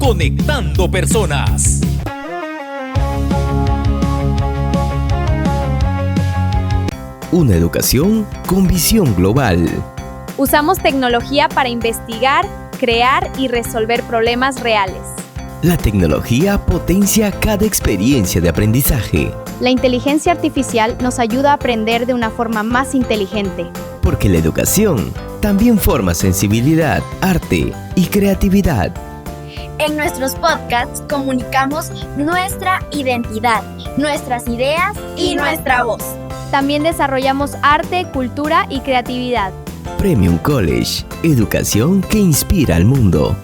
conectando personas. Una educación con visión global. Usamos tecnología para investigar, crear y resolver problemas reales. La tecnología potencia cada experiencia de aprendizaje. La inteligencia artificial nos ayuda a aprender de una forma más inteligente. Porque la educación también forma sensibilidad, arte y creatividad. En nuestros podcasts comunicamos nuestra identidad, nuestras ideas y nuestra voz. También desarrollamos arte, cultura y creatividad. Premium College, educación que inspira al mundo.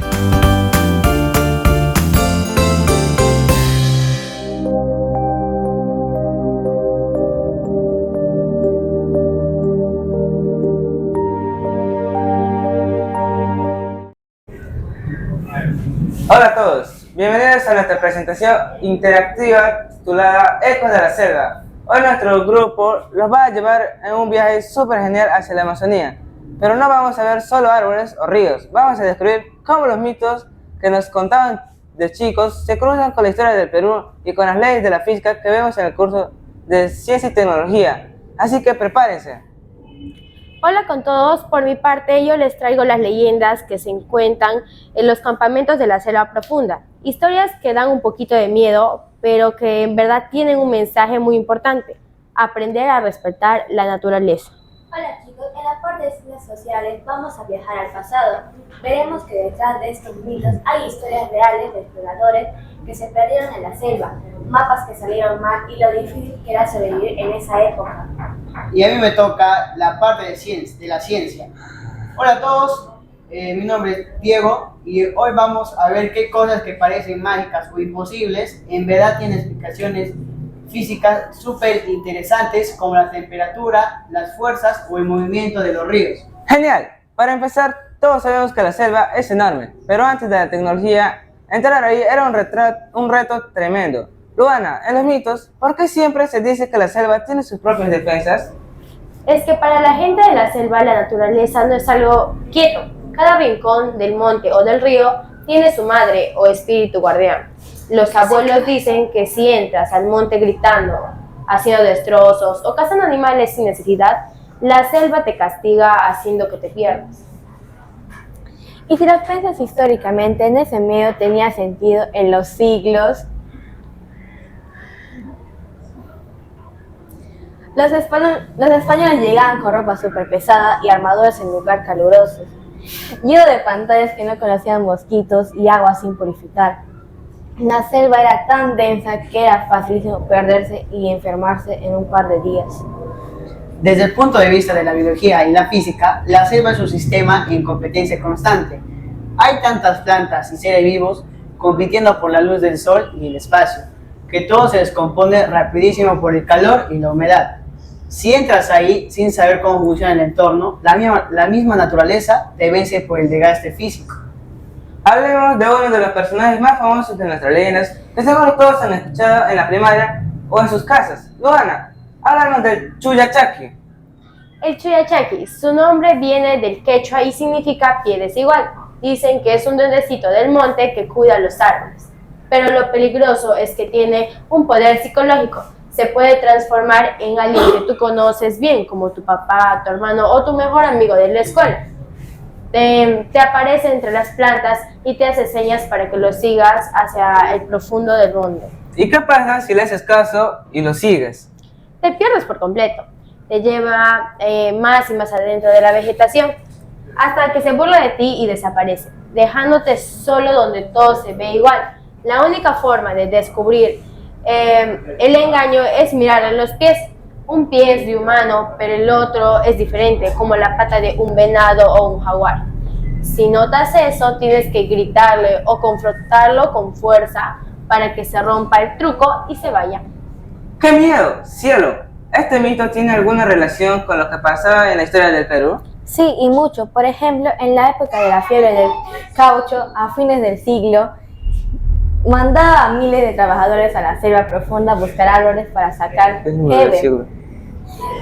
Hola a todos, bienvenidos a nuestra presentación interactiva titulada Ecos de la Selva. Hoy nuestro grupo los va a llevar en un viaje súper genial hacia la Amazonía. Pero no vamos a ver solo árboles o ríos, vamos a descubrir cómo los mitos que nos contaban de chicos se cruzan con la historia del Perú y con las leyes de la física que vemos en el curso de Ciencia y Tecnología. Así que prepárense. Hola con todos, por mi parte yo les traigo las leyendas que se encuentran en los campamentos de la selva profunda. Historias que dan un poquito de miedo, pero que en verdad tienen un mensaje muy importante: aprender a respetar la naturaleza. Hola chicos, en la parte de ciencias sociales vamos a viajar al pasado. Veremos que detrás de estos mitos hay historias reales de exploradores que se perdieron en la selva, mapas que salieron mal y lo difícil que era sobrevivir en esa época. Y a mí me toca la parte de la ciencia. Hola a todos, mi nombre es Diego y hoy vamos a ver qué cosas que parecen mágicas o imposibles en verdad tienen explicaciones físicas súper interesantes, como la temperatura, las fuerzas o el movimiento de los ríos. Genial, para empezar, todos sabemos que la selva es enorme, pero antes de la tecnología, entrar ahí era un reto tremendo. Luana, en los mitos, ¿por qué siempre se dice que la selva tiene sus propias defensas? Es que para la gente de la selva la naturaleza no es algo quieto. Cada rincón del monte o del río tiene su madre o espíritu guardián. Los abuelos dicen que si entras al monte gritando, haciendo destrozos o cazando animales sin necesidad, la selva te castiga haciendo que te pierdas. Y si lo piensas históricamente, en ese medio tenía sentido en los siglos. Los españoles llegaban con ropa súper pesada y armaduras en lugares calurosos, lleno de pantallas que no conocían mosquitos y agua sin purificar. La selva era tan densa que era facilísimo perderse y enfermarse en un par de días. Desde el punto de vista de la biología y la física, la selva es un sistema en competencia constante. Hay tantas plantas y seres vivos compitiendo por la luz del sol y el espacio, que todo se descompone rapidísimo por el calor y la humedad. Si entras ahí sin saber cómo funciona el entorno, la misma naturaleza te vence por el desgaste físico. Hablemos de uno de los personajes más famosos de nuestras leyendas, que seguro todos han escuchado en la primaria o en sus casas. Luana, háblanos del Chuyachaki. El Chuyachaki, su nombre viene del quechua y significa pie desigual. Dicen que es un duendecito del monte que cuida los árboles. Pero lo peligroso es que tiene un poder psicológico. Se puede transformar en alguien que tú conoces bien, como tu papá, tu hermano o tu mejor amigo de la escuela. Te aparece entre las plantas y te hace señas para que lo sigas hacia el profundo del monte. ¿Y qué pasa si le haces caso y lo sigues? Te pierdes por completo. Te lleva más y más adentro de la vegetación, hasta que se burla de ti y desaparece, dejándote solo donde todo se ve igual. La única forma de descubrir el engaño es mirar a los pies. Un pie es de humano, pero el otro es diferente, como la pata de un venado o un jaguar. Si notas eso, tienes que gritarle o confrontarlo con fuerza para que se rompa el truco y se vaya. ¡Qué miedo! ¡Cielo! ¿Este mito tiene alguna relación con lo que pasaba en la historia del Perú? Sí, y mucho. Por ejemplo, en la época de la fiebre del caucho, a fines del siglo, mandaba a miles de trabajadores a la selva profunda a buscar árboles para sacar hebre.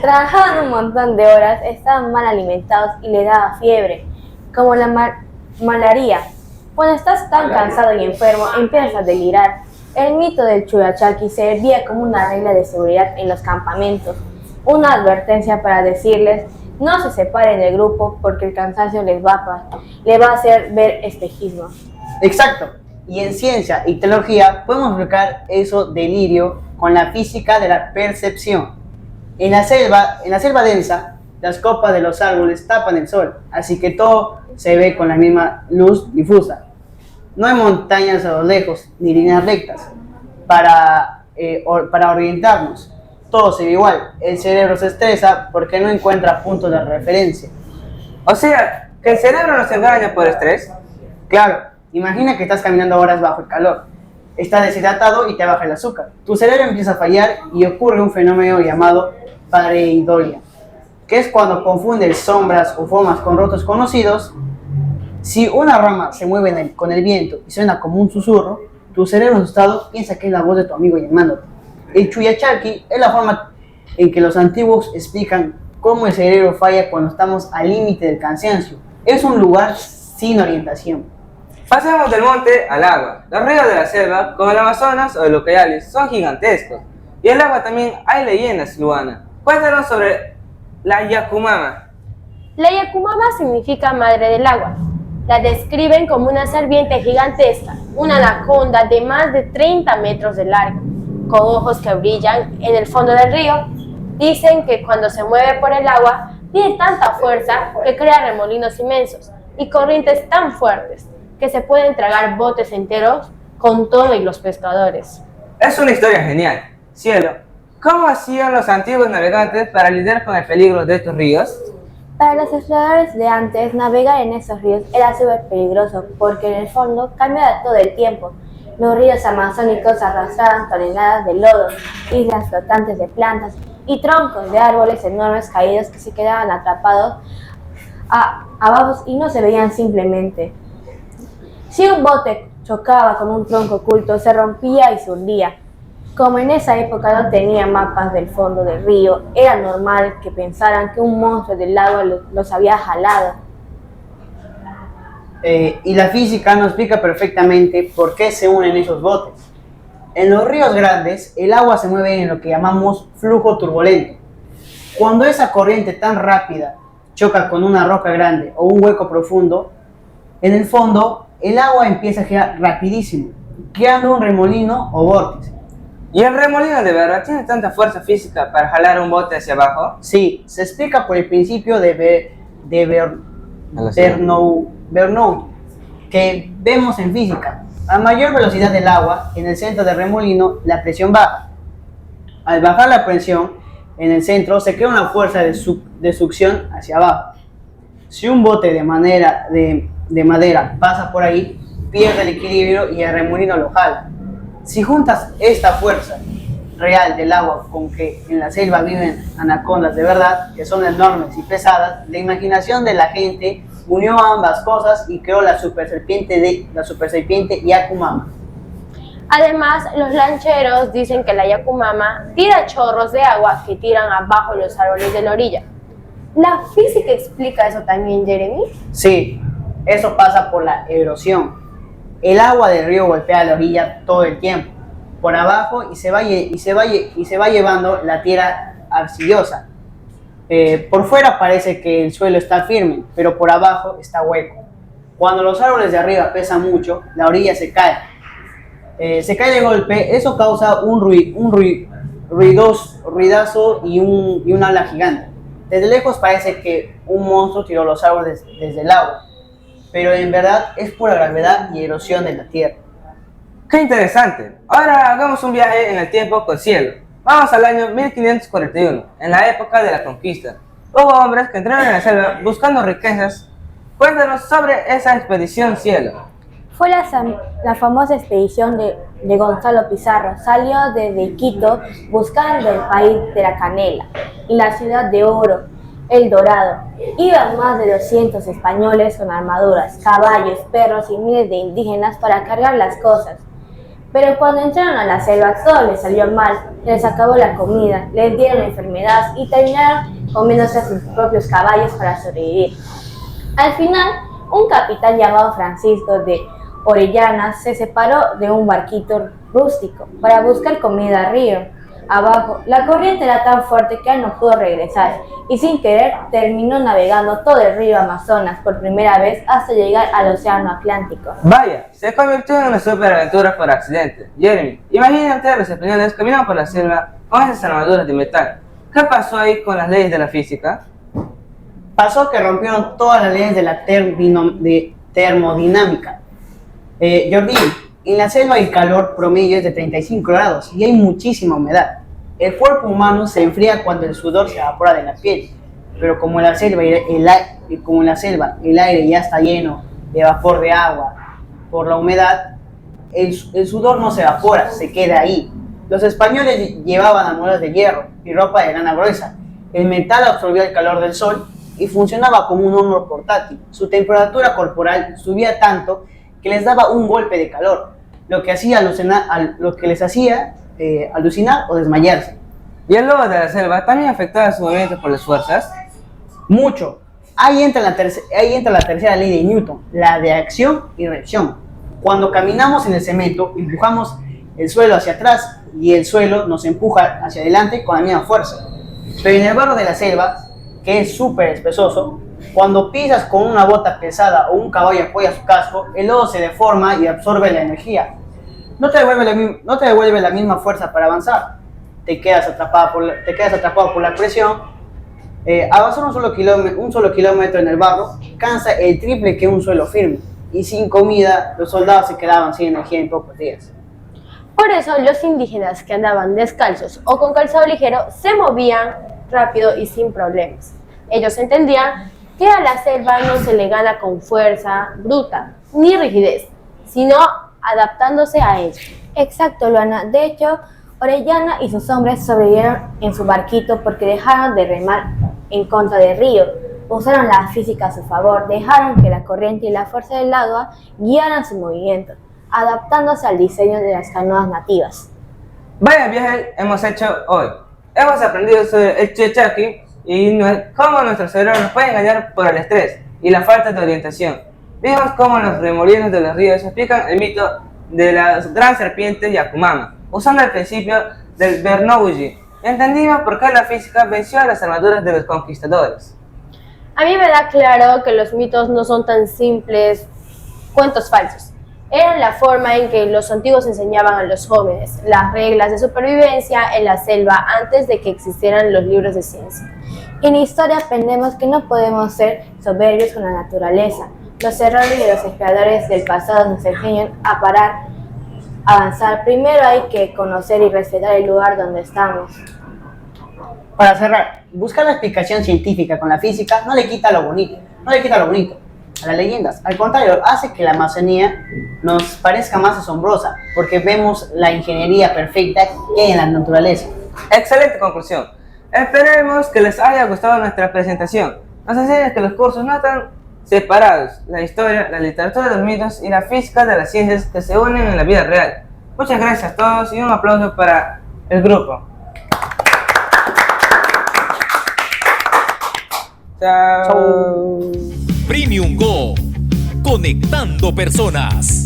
Trabajaban un montón de horas, estaban mal alimentados y les daba fiebre, como la malaria. Cuando estás tan cansado y enfermo, empiezas a delirar. El mito del Chuyachaki servía como una regla de seguridad en los campamentos, una advertencia para decirles no se separen del grupo porque el cansancio le va a hacer ver espejismo. Exacto. Y en ciencia y teología podemos explicar eso delirio con la física de la percepción. En la selva densa, las copas de los árboles tapan el sol, así que todo se ve con la misma luz difusa. No hay montañas a lo lejos, ni líneas rectas para orientarnos. Todo se ve igual. El cerebro se estresa porque no encuentra puntos de referencia. O sea, que el cerebro nos engaña por estrés. Claro, imagina que estás caminando horas bajo el calor. Estás deshidratado y te baja el azúcar. Tu cerebro empieza a fallar y ocurre un fenómeno llamado pareidolia, que es cuando confundes sombras o formas con rostros conocidos. Si una rama se mueve con el viento y suena como un susurro, tu cerebro asustado piensa que es la voz de tu amigo llamándote. El Chuyachaki es la forma en que los antiguos explican cómo el cerebro falla cuando estamos al límite del cansancio. Es un lugar sin orientación. Pasamos del monte al agua. Los ríos de la selva, como el Amazonas o el Ucayali, son gigantescos. Y el agua también hay leyendas, Luana. Cuéntanos sobre la Yakumama. La Yakumama significa madre del agua. La describen como una serpiente gigantesca, una anaconda de más de 30 metros de largo, con ojos que brillan en el fondo del río. Dicen que cuando se mueve por el agua, tiene tanta fuerza que crea remolinos inmensos y corrientes tan fuertes que se pueden tragar botes enteros con todo y los pescadores. Es una historia genial. Cielo, ¿cómo hacían los antiguos navegantes para lidiar con el peligro de estos ríos? Para los exploradores de antes, navegar en esos ríos era súper peligroso porque en el fondo cambiaba todo el tiempo. Los ríos amazónicos arrastraban toneladas de lodo, islas flotantes de plantas y troncos de árboles enormes caídos que se quedaban atrapados abajo y no se veían simplemente. Si un bote chocaba con un tronco oculto, se rompía y se hundía. Como en esa época no tenían mapas del fondo del río, era normal que pensaran que un monstruo del agua los había jalado. Y la física nos explica perfectamente por qué se unen esos botes. En los ríos grandes, el agua se mueve en lo que llamamos flujo turbulento. Cuando esa corriente tan rápida choca con una roca grande o un hueco profundo, en el fondo el agua empieza a girar rapidísimo, creando un remolino o vórtice. ¿Y el remolino de verdad tiene tanta fuerza física para jalar un bote hacia abajo? Sí, se explica por el principio de Bernoulli, que vemos en física. A mayor velocidad del agua, en el centro del remolino, la presión baja. Al bajar la presión, en el centro se crea una fuerza de succión hacia abajo. Si un bote de madera pasa por ahí, pierde el equilibrio y el remolino lo jala. Si juntas esta fuerza real del agua con que en la selva viven anacondas de verdad, que son enormes y pesadas, la imaginación de la gente unió ambas cosas y creó la super serpiente Yakumama. Además, los lancheros dicen que la Yakumama tira chorros de agua que tiran abajo los árboles de la orilla. ¿La física explica eso también, Jeremy? Sí, eso pasa por la erosión. El agua del río golpea la orilla todo el tiempo, por abajo y se va llevando la tierra arcillosa. Por fuera parece que el suelo está firme, pero por abajo está hueco. Cuando los árboles de arriba pesan mucho, la orilla se cae. Se cae de golpe, eso causa un ruidazo y una ola gigante. Desde lejos parece que un monstruo tiró los árboles desde el agua, pero en verdad es pura gravedad y erosión de la tierra. ¡Qué interesante! Ahora hagamos un viaje en el tiempo con Cielo. Vamos al año 1541, en la época de la conquista. Hubo hombres que entraron en la selva buscando riquezas. Cuéntanos sobre esa expedición, Cielo. Fue la famosa expedición de Gonzalo Pizarro. Salió desde Quito buscando el país de la canela y la ciudad de oro, El Dorado. Iban más de 200 españoles con armaduras, caballos, perros y miles de indígenas para cargar las cosas. Pero cuando entraron a la selva todo les salió mal, les acabó la comida, les dieron enfermedades y terminaron comiéndose a sus propios caballos para sobrevivir. Al final, un capitán llamado Francisco de Orellana se separó de un barquito rústico para buscar comida río abajo. La corriente era tan fuerte que él no pudo regresar y sin querer terminó navegando todo el río Amazonas por primera vez hasta llegar al Océano Atlántico. Vaya, se convirtió en una superaventura por accidente. Jeremy, imagínate a los españoles caminando por la selva con esas armaduras de metal. ¿Qué pasó ahí con las leyes de la física? Pasó que rompieron todas las leyes de la termodinámica. Jordi, en la selva el calor promedio es de 35 grados y hay muchísima humedad. El cuerpo humano se enfría cuando el sudor se evapora de la piel, pero como en la selva el aire ya está lleno de vapor de agua por la humedad, el sudor no se evapora, se queda ahí. Los españoles llevaban armaduras de hierro y ropa de lana gruesa. El metal absorbía el calor del sol y funcionaba como un horno portátil. Su temperatura corporal subía tanto que les daba un golpe de calor, lo que les hacía alucinar o desmayarse. ¿Y el lobo de la selva también afectaba su movimiento por las fuerzas? Mucho. Ahí entra la tercera ley de Newton, la de acción y reacción. Cuando caminamos en el cemento, empujamos el suelo hacia atrás y el suelo nos empuja hacia adelante con la misma fuerza. Pero en el barro de la selva, que es súper espesoso, cuando pisas con una bota pesada o un caballo apoya su casco, el lodo se deforma y absorbe la energía. No te devuelve la misma fuerza para avanzar. Te quedas atrapado por la presión. Avanzar un solo kilómetro en el barro cansa el triple que un suelo firme. Y sin comida, los soldados se quedaban sin energía en pocos días. Por eso los indígenas que andaban descalzos o con calzado ligero se movían rápido y sin problemas. Ellos entendían que a la selva no se le gana con fuerza bruta ni rigidez, sino adaptándose a ella. Exacto, Luana. De hecho, Orellana y sus hombres sobrevivieron en su barquito porque dejaron de remar en contra del río. Usaron la física a su favor, dejaron que la corriente y la fuerza del agua guiaran su movimiento, adaptándose al diseño de las canoas nativas. Vaya viaje hemos hecho hoy. Hemos aprendido sobre el chuechaqui y cómo nuestro cerebro nos puede engañar por el estrés y la falta de orientación. Vimos cómo los remolinos de los ríos explican el mito de la gran serpiente Yakumama, usando el principio del Bernoulli. Entendimos por qué la física venció a las armaduras de los conquistadores. A mí me da claro que los mitos no son tan simples cuentos falsos. Eran la forma en que los antiguos enseñaban a los jóvenes las reglas de supervivencia en la selva antes de que existieran los libros de ciencia. En historia aprendemos que no podemos ser soberbios con la naturaleza. Los errores de los exploradores del pasado nos enseñan a avanzar. Primero hay que conocer y respetar el lugar donde estamos. Para cerrar, buscar la explicación científica con la física no le quita lo bonito a las leyendas. Al contrario, hace que la Amazonía nos parezca más asombrosa, porque vemos la ingeniería perfecta que hay en la naturaleza. Excelente conclusión. Esperemos que les haya gustado nuestra presentación. Nos enseña que los cursos no están separados: la historia, la literatura de los mitos y la física de las ciencias que se unen en la vida real. Muchas gracias a todos y un aplauso para el grupo. Chao. Premium Go, conectando personas.